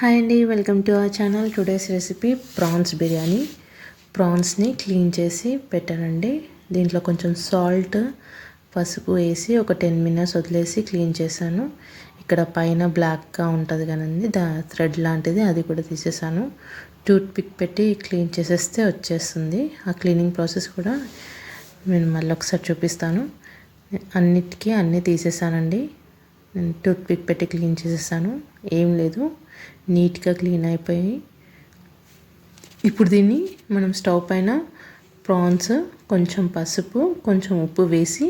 Hi అండి, welcome to our channel. Today's recipe prawns biryani. ప్రాన్స్ని clean చేసి పెట్టానండి. దీంట్లో కొంచెం సాల్ట్, పసుపు వేసి ఒక 10 minutes వదిలేసి క్లీన్ చేశాను. ఇక్కడ పైన బ్లాక్గా ఉంటుంది కదండి, థ్రెడ్ లాంటిది, అది కూడా తీసేసాను. టూత్ పిక్ పెట్టి క్లీన్ చేసేస్తే వచ్చేస్తుంది. ఆ క్లీనింగ్ ప్రాసెస్ కూడా నేను మళ్ళీ ఒకసారి చూపిస్తాను. అన్నీ తీసేసానండి. నేను టూత్ పిక్ పెట్టి క్లీన్ చేసేసాను. ఏం లేదు, నీట్గా క్లీన్ అయిపోయి. ఇప్పుడు దీన్ని మనం స్టవ్ పైన ప్రాన్స్ కొంచెం పసుపు, కొంచెం ఉప్పు వేసి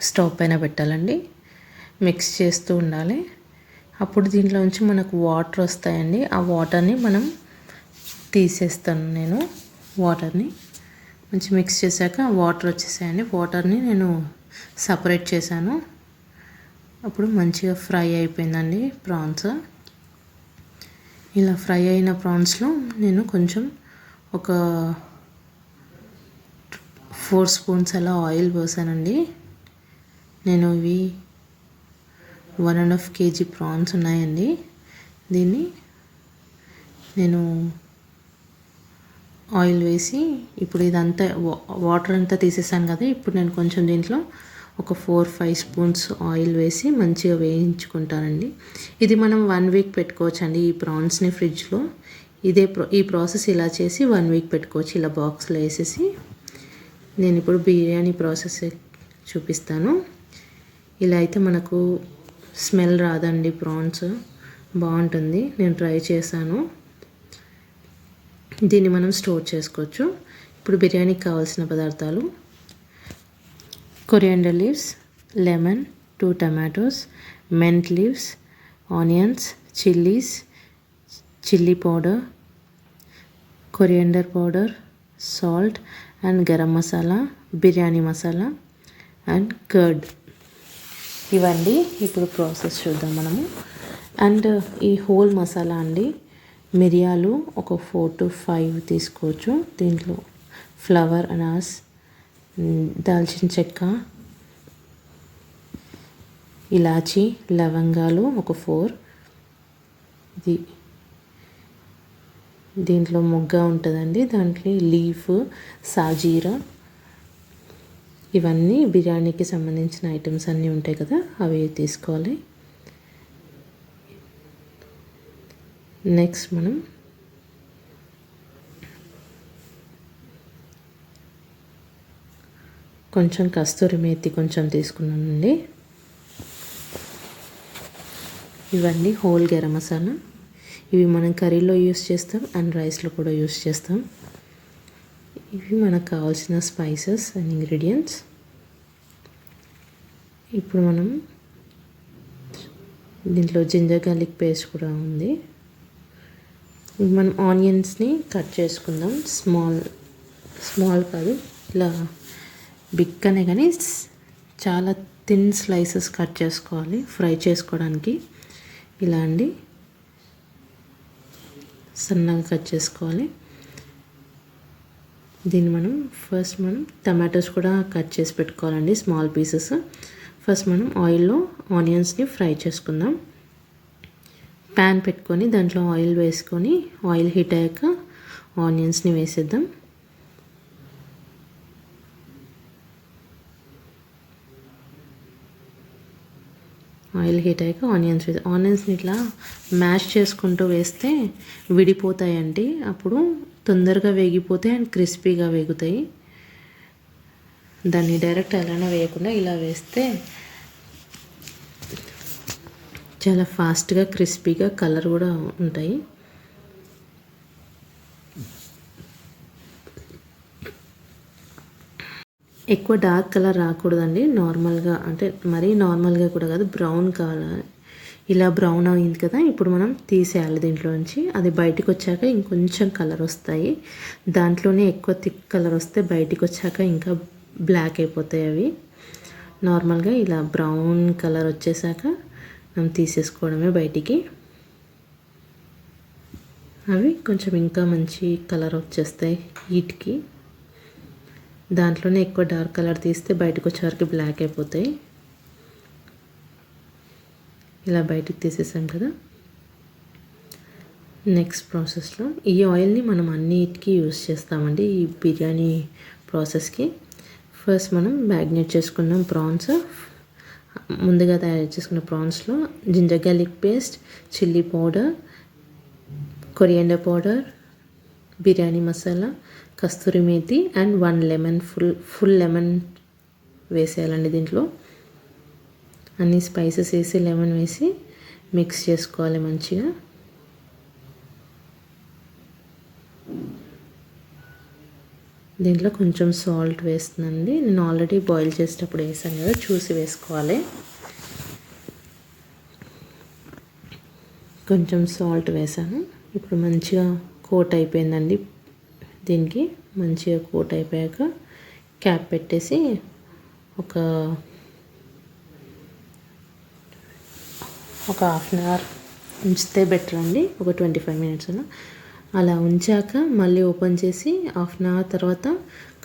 స్టవ్ పైన పెట్టాలండి. మిక్స్ చేస్తూ ఉండాలి. అప్పుడు దీంట్లోంచి మనకు వాటర్ వస్తాయండి. ఆ వాటర్ని మనం తీసేస్తాను. నేను వాటర్ని మంచి మిక్స్ చేశాక వాటర్ వచ్చేసాయండి. వాటర్ని నేను సపరేట్ చేశాను. అప్పుడు మంచిగా ఫ్రై అయిపోయిందండి ప్రాన్స్. ఇలా ఫ్రై అయిన ప్రాన్స్లో నేను కొంచెం ఒక 4 spoons అలా ఆయిల్ పోసానండి. నేను ఇవి 1.5 kg ప్రాన్స్ ఉన్నాయండి. దీన్ని నేను ఆయిల్ వేసి ఇప్పుడు ఇదంతా వాటర్ అంతా తీసేసాను కదా. ఇప్పుడు నేను కొంచెం దీంట్లో ఒక 4-5 spoons ఆయిల్ వేసి మంచిగా వేయించుకుంటానండి. ఇది మనం 1 week పెట్టుకోవచ్చండి ఈ ప్రాన్స్ని ఫ్రిడ్జ్లో. ఈ ప్రాసెస్ ఇలా చేసి 1 week పెట్టుకోవచ్చు, ఇలా బాక్స్లో వేసేసి. నేను ఇప్పుడు బిర్యానీ ప్రాసెస్ చూపిస్తాను. ఇలా అయితే మనకు స్మెల్ రాదండి, ప్రాన్స్ బాగుంటుంది. నేను ట్రై చేశాను. దీన్ని మనం స్టోర్ చేసుకోవచ్చు. ఇప్పుడు బిర్యానీకి కావాల్సిన పదార్థాలు: coriander leaves, lemon, 2 tomatoes, mint leaves, onions, chilies, chili powder, coriander powder, salt and garam masala, biryani masala and curd. ఇవండి. ఇప్పుడు ప్రాసెస్ చూద్దాం మనము. అండ్ ఈ హోల్ మసాలా అండి, మిరియాలు ఒక 4 to 5 తీసుకోవచ్చు. దీంట్లో ఫ్లవర్, అనాస్, దాల్చిన చెక్క, ఇలాచి, లవంగాలు ఒక 4. దీంట్లో మొగ్గ ఉంటుందండి, దాంట్లో లీఫ్, సాజీరా, ఇవన్నీ బిర్యానీకి సంబంధించిన ఐటమ్స్ అన్నీ ఉంటాయి కదా, అవి తీసుకోవాలి. నెక్స్ట్ మనం కొంచెం కస్తూరి మేతి కొంచెం తీసుకున్నానండి. ఇవన్నీ హోల్ గరం మసాలా. ఇవి మనం కర్రీలో యూస్ చేస్తాం అండ్ రైస్లో కూడా యూస్ చేస్తాం. ఇవి మనకు కావాల్సిన స్పైసెస్ అండ్ ఇంగ్రీడియంట్స్. ఇప్పుడు మనం దీంట్లో జింజర్ గార్లిక్ పేస్ట్ కూడా ఉంది. మనం ఆనియన్స్ని కట్ చేసుకుందాం. స్మాల్ కాదు, ఇలా బిగ్ అనే కానీ చాలా థిన్ స్లైసెస్ కట్ చేసుకోవాలి ఫ్రై చేసుకోవడానికి. ఇలా అండి, సన్నగా కట్ చేసుకోవాలి. దీన్ని మనం టమాటోస్ కూడా కట్ చేసి పెట్టుకోవాలండి, స్మాల్ పీసెస్. ఫస్ట్ మనం ఆయిల్లో ఆనియన్స్ని ఫ్రై చేసుకుందాం. ప్యాన్ పెట్టుకొని దాంట్లో ఆయిల్ వేసుకొని, ఆయిల్ హీట్ అయ్యాక ఆనియన్స్ని వేసేద్దాం. ఆయిల్ హీట్ అయ్యాక ఆనియన్స్ని ఇట్లా మ్యాష్ చేసుకుంటూ వేస్తే విడిపోతాయండి. అప్పుడు తొందరగా వేగిపోతాయి అండ్ క్రిస్పీగా వేగుతాయి. దాన్ని డైరెక్ట్ అలానే వేయకుండా ఇలా వేస్తే చాలా ఫాస్ట్గా క్రిస్పీగా కలర్ కూడా ఉంటాయి. ఎక్కువ డార్క్ కలర్ రాకూడదండి, నార్మల్గా, అంటే మరీ నార్మల్గా కూడా కాదు, బ్రౌన్ కావాలి. ఇలా బ్రౌన్ అయింది కదా, ఇప్పుడు మనం తీసేయాలి దీంట్లో నుంచి. అది బయటికి వచ్చాక ఇంకొంచెం కలర్ వస్తాయి. దాంట్లోనే ఎక్కువ థిక్ కలర్ వస్తే బయటికి వచ్చాక ఇంకా బ్లాక్ అయిపోతాయి అవి. నార్మల్గా ఇలా బ్రౌన్ కలర్ వచ్చేసాక మనం తీసేసుకోవడమే బయటికి. అవి కొంచెం ఇంకా మంచి కలర్ వచ్చేస్తాయి హీట్కి. దాంట్లోనే ఎక్కువ డార్క్ కలర్ తీస్తే బయటకు వచ్చేవరకు బ్లాక్ అయిపోతాయి. ఇలా బయటికి తీసేసాం కదా. నెక్స్ట్ ప్రాసెస్లో ఈ ఆయిల్ని మనం అన్నిటికీ యూస్ చేస్తామండి ఈ బిర్యానీ ప్రాసెస్కి. ఫస్ట్ మనం మ్యాగ్నేట్ చేసుకున్నాం ప్రాన్స్, ముందుగా తయారు చేసుకున్న ప్రాన్స్లో ginger garlic paste, chilli powder, coriander powder, biryani masala, kasuri methi and 1 lemon, full lemon వేసేయాలండి. దీంట్లో అన్ని స్పైసెస్ వేసి లెమన్ వేసి మిక్స్ చేసుకోవాలి మంచిగా. దీంట్లో కొంచెం సాల్ట్ వేస్తుందండి. నేను ఆల్రెడీ బాయిల్ చేసేటప్పుడు వేసాను కదా, చూసి వేసుకోవాలి. కొంచెం సాల్ట్ వేసాను. ఇప్పుడు మంచిగా కోట్ అయిపోయిందండి. దీనికి మంచిగా కోట్ అయిపోయాక క్యాప్ పెట్టేసి ఒక హాఫ్ అన్ అవర్ ఉంచితే బెటర్ అండి. ఒక 25 మినిట్స్ అలా ఉంచాక మళ్ళీ ఓపెన్ చేసి హాఫ్ అన్ అవర్ తర్వాత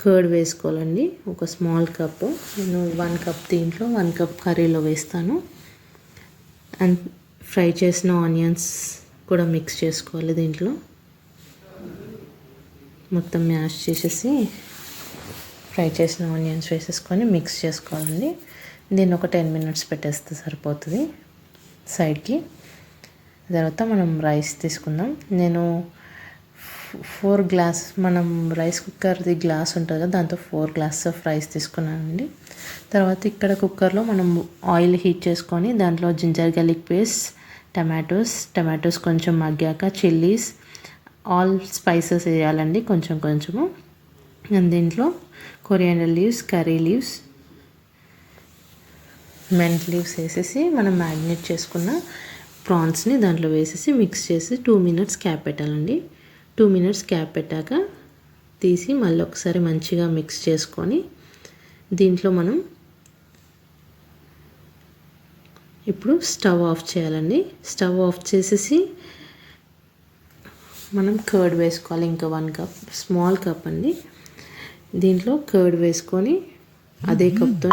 కర్డ్ వేసుకోవాలండి. ఒక స్మాల్ కప్, నేను 1 కప్ దీంట్లో 1 కప్ కర్రీలో వేస్తాను. అండ్ ఫ్రై చేసిన ఆనియన్స్ కూడా మిక్స్ చేసుకోవాలి. దీంట్లో మొత్తం మ్యాష్ చేసేసి ఫ్రై చేసిన ఆనియన్స్ వేసేసుకొని మిక్స్ చేసుకోవాలండి. దీన్ని ఒక 10 మినిట్స్ పెట్టేస్తే సరిపోతుంది సైడ్కి. తర్వాత మనం రైస్ తీసుకుందాం. నేను 4 గ్లాస్, మనం రైస్ కుక్కర్ది గ్లాస్ ఉంటుంది కదా, దాంతో 4 గ్లాసెస్ ఆఫ్ రైస్ తీసుకున్నానండి. తర్వాత ఇక్కడ కుక్కర్లో మనం ఆయిల్ హీట్ చేసుకొని దాంట్లో జింజర్ గార్లిక్ పేస్ట్, టమాటోస్ కొంచెం మగ్గాక చిల్లీస్, ఆల్ స్పైసెస్ వేయాలండి కొంచెం కొంచెము. అండ్ దీంట్లో coriander leaves, curry leaves, meant leaves వేసేసి మనం మ్యారినేట్ చేసుకున్న ప్రాన్స్ని దాంట్లో వేసేసి మిక్స్ చేసి 2 మినిట్స్ క్యాప్ పెట్టాలండి. 2 మినిట్స్ క్యాప్ పెట్టాక తీసి మళ్ళీ ఒకసారి మంచిగా మిక్స్ చేసుకొని దీంట్లో మనం ఇప్పుడు స్టవ్ ఆఫ్ చేయాలండి. స్టవ్ ఆఫ్ చేసేసి మనం కర్డ్ వేసుకోవాలి. ఇంకా 1 కప్, స్మాల్ కప్ అండి. దీంట్లో కర్డ్ వేసుకొని అదే కప్తో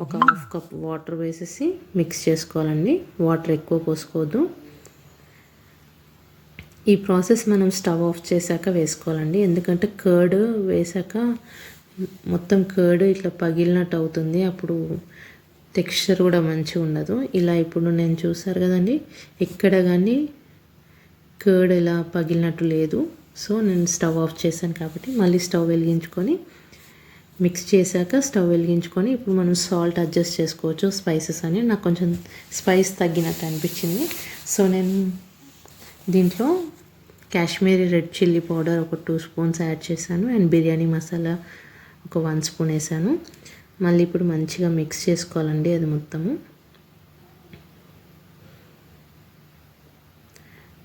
ఒక హాఫ్ కప్ వాటర్ వేసేసి మిక్స్ చేసుకోవాలండి. వాటర్ ఎక్కువ పోసుకోవద్దు. ఈ ప్రాసెస్ మనం స్టవ్ ఆఫ్ చేశాక వేసుకోవాలండి. ఎందుకంటే కర్డ్ వేసాక మొత్తం కర్డ్ ఇట్లా పగిలినట్టు అవుతుంది, అప్పుడు టెక్స్చర్ కూడా మంచిగా ఉండదు. ఇలా ఇప్పుడు నేను చూసారు కదండి, ఎక్కడ కానీ కర్డ్ ఇలా పగిలినట్టు లేదు. సో నేను స్టవ్ ఆఫ్ చేశాను కాబట్టి మళ్ళీ స్టవ్ వెలిగించుకొని మిక్స్ చేశాక స్టవ్ వెలిగించుకొని ఇప్పుడు మనం సాల్ట్ అడ్జస్ట్ చేసుకోవచ్చు. స్పైసెస్ అని నాకు కొంచెం స్పైస్ తగ్గినట్టు అనిపించింది. సో నేను దీంట్లో కాశ్మీరీ రెడ్ చిల్లీ పౌడర్ ఒక 2 స్పూన్స్ యాడ్ చేశాను. అండ్ బిర్యానీ మసాలా ఒక 1 స్పూన్ వేసాను. మళ్ళీ ఇప్పుడు మంచిగా మిక్స్ చేసుకోవాలండి అది మొత్తము.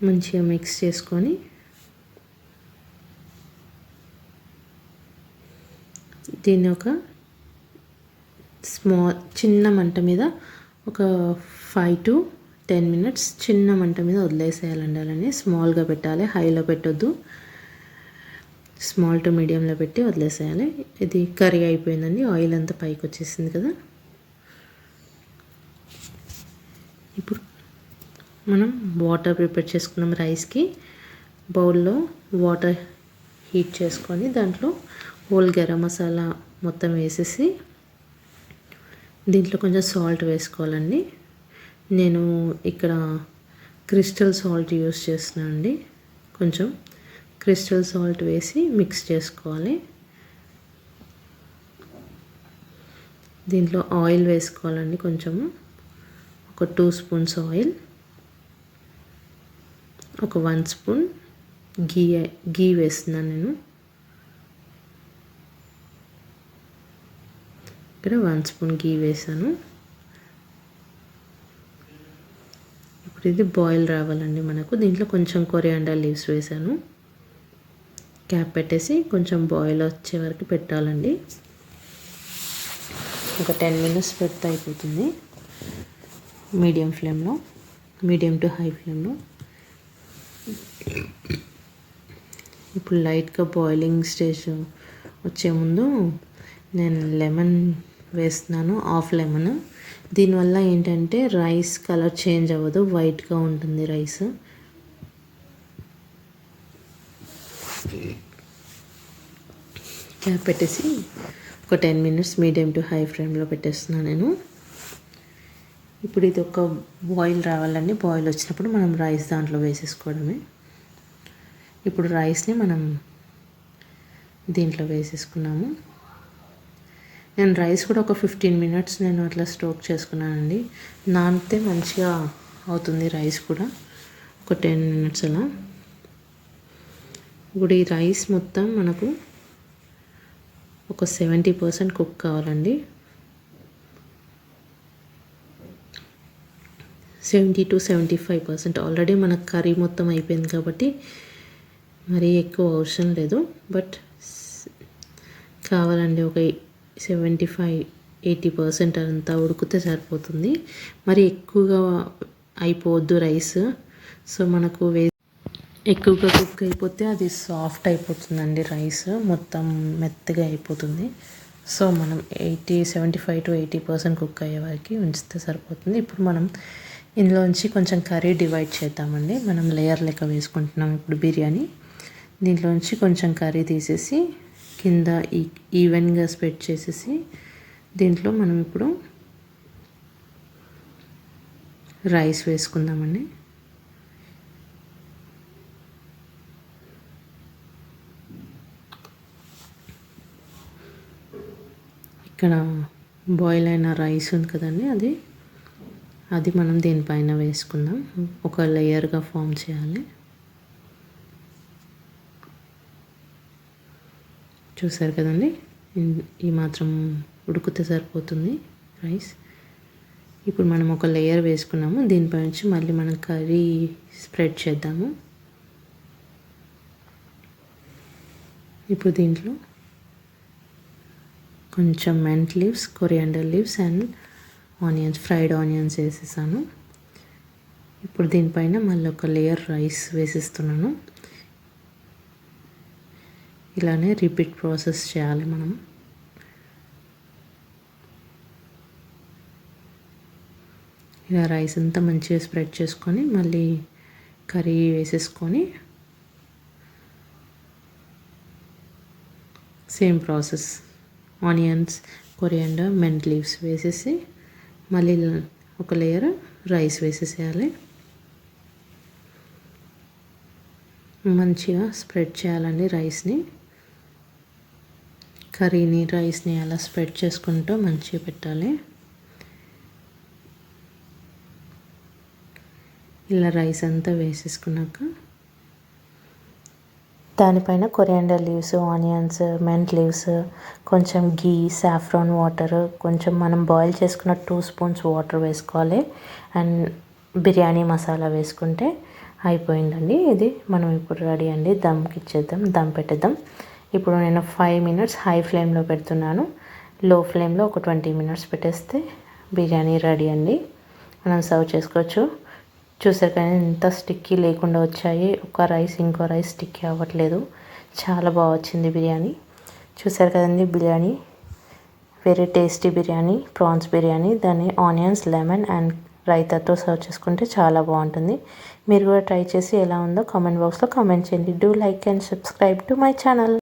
మంచిగా మిక్స్ చేసుకొని దీన్ని ఒక చిన్న మంట మీద ఒక 5 to 10 మినిట్స్ చిన్న మంట మీద వదిలేసేయాలండి. అలానే స్మాల్గా పెట్టాలి, హైలో పెట్టొద్దు. స్మాల్ టు మీడియంలో పెట్టి వదిలేసేయాలి. ఇది కర్రీ అయిపోయిందండి. ఆయిల్ అంతా పైకి వచ్చేసింది కదా. ఇప్పుడు మనం వాటర్ ప్రిపేర్ చేసుకున్నాం రైస్కి. బౌల్లో వాటర్ హీట్ చేసుకొని దాంట్లో హోల్ గరం మసాలా మొత్తం వేసేసి దీంట్లో కొంచెం సాల్ట్ వేసుకోవాలండి. నేను ఇక్కడ క్రిస్టల్ సాల్ట్ యూస్ చేస్తున్నాను అండి. కొంచెం క్రిస్టల్ సాల్ట్ వేసి మిక్స్ చేసుకోవాలి. దీంట్లో ఆయిల్ వేసుకోవాలండి. కొంచెము ఒక 2 స్పూన్స్ ఆయిల్, ఒక 1 స్పూన్ గీ వేస్తున్నాను నేను. ఇక్కడ 1 స్పూన్ గీ వేసాను. ఇప్పుడు ఇది బాయిల్ రావాలండి మనకు. దీంట్లో కొంచెం కొరియాండర్ లీవ్స్ వేసాను. క్యాప్ పెట్టేసి కొంచెం బాయిల్ వచ్చే వరకు పెట్టాలండి. ఒక 10 మినిట్స్ పెడితే అయిపోతుంది. మీడియం టు హై ఫ్లేమ్లో. ఇప్పుడు లైట్గా బాయిలింగ్ స్టేజ్ వచ్చే ముందు నేను లెమన్ వేస్తున్నాను, హాఫ్ లెమన్. దీనివల్ల ఏంటంటే రైస్ కలర్ చేంజ్ అవ్వదు, వైట్గా ఉంటుంది రైస్. క్యాప్ పెట్టేసి ఒక 10 మినిట్స్ మీడియం టు హై ఫ్లేమ్లో పెట్టేస్తున్నాను నేను. ఇప్పుడు ఇది ఒక బాయిల్ రావాలండి. బాయిల్ వచ్చినప్పుడు మనం రైస్ దాంట్లో వేసేసుకోవడమే. ఇప్పుడు రైస్ని మనం దీంట్లో వేసేసుకున్నాము. నేను రైస్ కూడా ఒక 15 మినిట్స్ నేను అట్లా స్టోక్ చేసుకున్నానండి. నానితే మంచిగా అవుతుంది రైస్ కూడా. ఒక 10 మినిట్స్ అలా. ఇప్పుడు ఈ రైస్ మొత్తం మనకు ఒక 70% కుక్ కావాలండి. 70 to 75%. ఆల్రెడీ మనకు కర్రీ మొత్తం అయిపోయింది కాబట్టి మరీ ఎక్కువ అవసరం లేదు. బట్ కావాలండి ఒక 75-80% అంతా ఉడికితే సరిపోతుంది. మరి ఎక్కువగా అయిపోవద్దు రైస్. సో మనకు ఎక్కువగా కుక్ అయిపోతే అది సాఫ్ట్ అయిపోతుందండి. రైస్ మొత్తం మెత్తగా అయిపోతుంది. సో మనం 75 to 80% కుక్ అయ్యే వరకు ఉంచితే సరిపోతుంది. ఇప్పుడు మనం ఇందులోంచి కొంచెం కర్రీ డివైడ్ చేద్దామండి. మనం లేయర్ లెక్క వేసుకుంటున్నాం ఇప్పుడు బిర్యానీ. దీంట్లోంచి కొంచెం కర్రీ తీసేసి కింద ఈవెన్గా స్ప్రెడ్ చేసేసి దీంట్లో మనం ఇప్పుడు రైస్ వేసుకుందామండి. ఇక్కడ బాయిల్ అయిన రైస్ ఉంది కదండి, అది మనం దీనిపైన వేసుకుందాం. ఒక లేయర్గా ఫామ్ చేయాలి. చూసారు కదండి, ఈ మాత్రం ఉడికితే సరిపోతుంది రైస్. ఇప్పుడు మనం ఒక లేయర్ వేసుకున్నాము. దీనిపై నుంచి మళ్ళీ మనం కర్రీ స్ప్రెడ్ చేద్దాము. ఇప్పుడు దీంట్లో కొంచెం meant leaves, coriander leaves and onions, fried onions వేసేసాను. ఇప్పుడు దీనిపైన మళ్ళీ ఒక లేయర్ రైస్ వేసేస్తున్నాను. ఇలానే రిపీట్ ప్రాసెస్ చేయాలి మనం. ఇలా రైస్ అంతా మంచిగా స్ప్రెడ్ చేసుకొని మళ్ళీ కర్రీ వేసేసుకొని same process onions, coriander, meant leaves వేసేసి మళ్ళీ ఒక లేయర్ రైస్ వేసేసేయాలి. మంచిగా స్ప్రెడ్ చేయాలండి రైస్ని. కర్రీని, రైస్ని అలా స్ప్రెడ్ చేసుకుంటూ మంచిగా పెట్టాలి. ఇలా రైస్ అంతా వేసేసుకున్నాక దానిపైన coriander leaves, onions, meant leaves, కొంచెం గీ, సాఫ్రాన్ వాటర్, కొంచెం మనం బాయిల్ చేసుకున్న 2 స్పూన్స్ వాటర్ వేసుకోవాలి. అండ్ బిర్యానీ మసాలా వేసుకుంటే అయిపోయిందండి. ఇది మనం ఇప్పుడు రెడీ అండి. దమ్కి ఇచ్చేద్దాం, దమ్ పెట్టేద్దాం. ఇప్పుడు నేను 5 మినిట్స్ హై ఫ్లేమ్లో పెడుతున్నాను. లో ఫ్లేమ్లో ఒక 20 మినిట్స్ పెట్టేస్తే బిర్యానీ రెడీ అండి. మనం సర్వ్ చేసుకోవచ్చు. చూసారు కానీ ఎంత స్టిక్కీ లేకుండా వచ్చాయి. ఒక రైస్ ఇంకో రైస్ స్టిక్కీ అవ్వట్లేదు. చాలా బాగా వచ్చింది బిర్యానీ. చూసారు కదండి, biryani very tasty biryani, prawns biryani. దాన్ని ఆనియన్స్, లెమన్ అండ్ రైతాతో సర్వ్ చేసుకుంటే చాలా బాగుంటుంది. మీరు కూడా ట్రై చేసి ఎలా ఉందో కామెంట్ బాక్స్లో కామెంట్ చేయండి. Do like and subscribe to my channel.